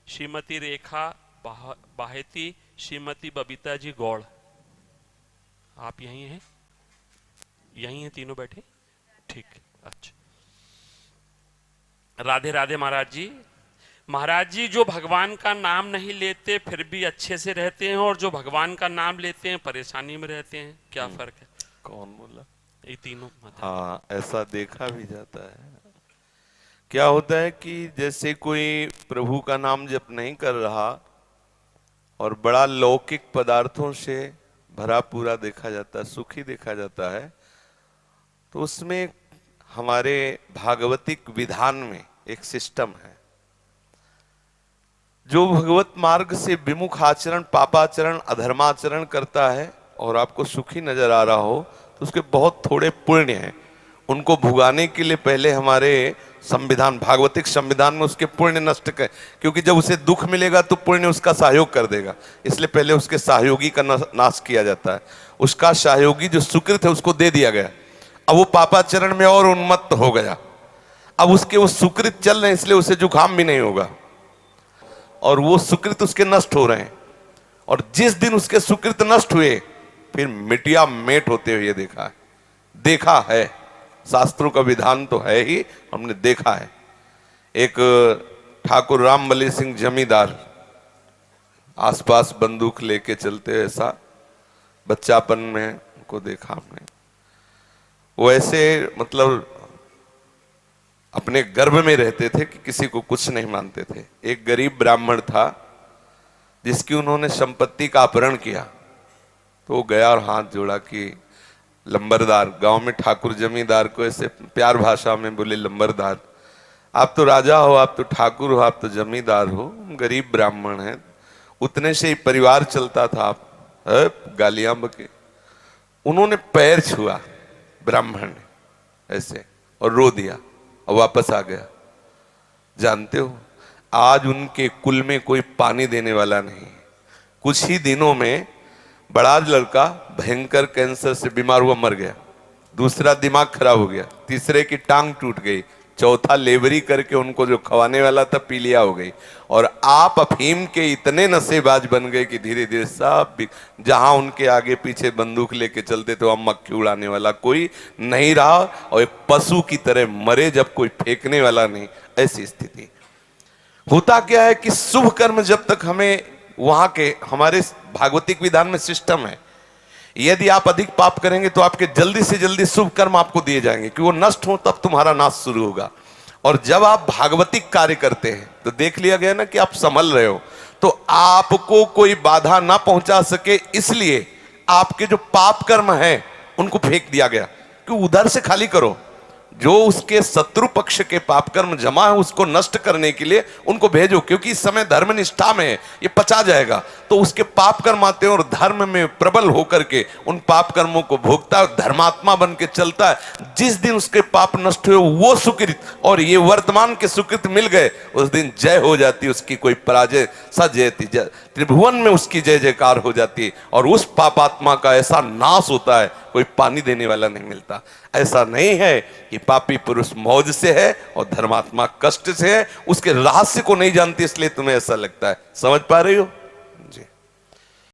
श्रीमती रेखा बाहेती, श्रीमती बबीता जी गौड़। आप यहीं हैं? यहीं हैं तीनों बैठे? ठीक, अच्छा। राधे राधे महाराज जी। महाराज जी, जो भगवान का नाम नहीं लेते फिर भी अच्छे से रहते हैं, और जो भगवान का नाम लेते हैं परेशानी में रहते हैं, क्या फर्क है? कौन बोला? ये तीनों मतलब। हाँ, ऐसा देखा भी जाता है। क्या होता है कि जैसे कोई प्रभु का नाम जप नहीं कर रहा और बड़ा लौकिक पदार्थों से भरा पूरा देखा जाता है, सुखी देखा जाता है, तो उसमें हमारे भागवतिक विधान में एक सिस्टम है। जो भगवत मार्ग से विमुख आचरण, पापाचरण, अधर्माचरण करता है और आपको सुखी नजर आ रहा हो, तो उसके बहुत थोड़े पुण्य हैं। उनको भुगाने के लिए पहले हमारे संविधान, भागवतिक संविधान में उसके पुण्य नष्ट कर, क्योंकि जब उसे दुख मिलेगा तो पुण्य उसका सहयोग कर देगा, इसलिए पहले उसके सहयोगी का नाश किया जाता है। उसका सहयोगी जो सुकृत है उसको दे दिया गया। अब वो पापाचरण में और उन्मत्त हो गया। अब उसके वो सुकृत चल रहे हैं, इसलिए उसे जुकाम भी नहीं होगा, और वो सुकृत उसके नष्ट हो रहे हैं। और जिस दिन उसके सुकृत नष्ट हुए, फिर मिटिया मेट होते हुए देखा है। देखा है, शास्त्रों का विधान तो है ही, हमने देखा है। एक ठाकुर रामबली सिंह जमींदार आसपास बंदूक लेके चलते, ऐसा बच्चापन में उनको देखा हमने। वो ऐसे मतलब अपने गर्भ में रहते थे कि किसी को कुछ नहीं मानते थे। एक गरीब ब्राह्मण था जिसकी उन्होंने संपत्ति का अपहरण किया, तो वो गया और हाथ जोड़ा कि लंबरदार, गांव में ठाकुर जमींदार को ऐसे प्यार भाषा में बोले, लंबरदार आप तो राजा हो, आप तो ठाकुर हो, आप तो जमींदार हो, गरीब ब्राह्मण हैं, उतने से ही परिवार चलता था, आप गालियां बके। उन्होंने पैर छुआ ब्राह्मण ने ऐसे और रो दिया और वापस आ गया। जानते हो, आज उनके कुल में कोई पानी देने वाला नहीं। कुछ ही दिनों में बड़ा लड़का भयंकर कैंसर से बीमार हुआ, मर गया। दूसरा दिमाग खराब हो गया, तीसरे की टांग टूट गई, चौथा लेबरी करके उनको जो खवाने वाला था पीलिया हो गई। और आप अफीम के इतने नशेबाज बन गए कि धीरे धीरे सब जहां उनके आगे पीछे बंदूक लेके चलते थे वहां मक्खी उड़ाने वाला कोई नहीं रहा, और एक पशु की तरह मरे जब कोई फेंकने वाला नहीं। ऐसी स्थिति होता क्या है कि शुभ कर्म जब तक हमें वहां के हमारे भागवतिक विधान में सिस्टम है, यदि आप अधिक पाप करेंगे तो आपके जल्दी से जल्दी शुभ कर्म आपको दिए जाएंगे कि वो नष्ट हो, तब तुम्हारा नाश शुरू होगा। और जब आप भागवतिक कार्य करते हैं तो देख लिया गया ना कि आप संभल रहे हो, तो आपको कोई बाधा ना पहुंचा सके, इसलिए आपके जो पाप कर्म हैं उनको फेंक दिया गया कि उधर से खाली करो। जो उसके शत्रु पक्ष के पाप कर्म जमा है उसको नष्ट करने के लिए उनको भेजो, क्योंकि इस समय धर्म निष्ठा में है, ये पचा जाएगा। तो उसके पाप कर्म आते हैं और धर्म में प्रबल होकर के उन पाप कर्मों को भोगता है, धर्मात्मा बन के चलता है। जिस दिन उसके पाप नष्ट हुए वो सुकृत और ये वर्तमान के सुकृत मिल गए, उस दिन जय हो जाती, उसकी कोई पराजय सजयती, त्रिभुवन में उसकी जय जयकार हो जाती, और उस पापात्मा का ऐसा नाश होता है, कोई पानी देने वाला नहीं मिलता। ऐसा नहीं है कि पापी पुरुष मौज से है और धर्मात्मा कष्ट से है, उसके रहस्य को नहीं जानती, इसलिए तुम्हें ऐसा लगता है। समझ पा रही हो जी?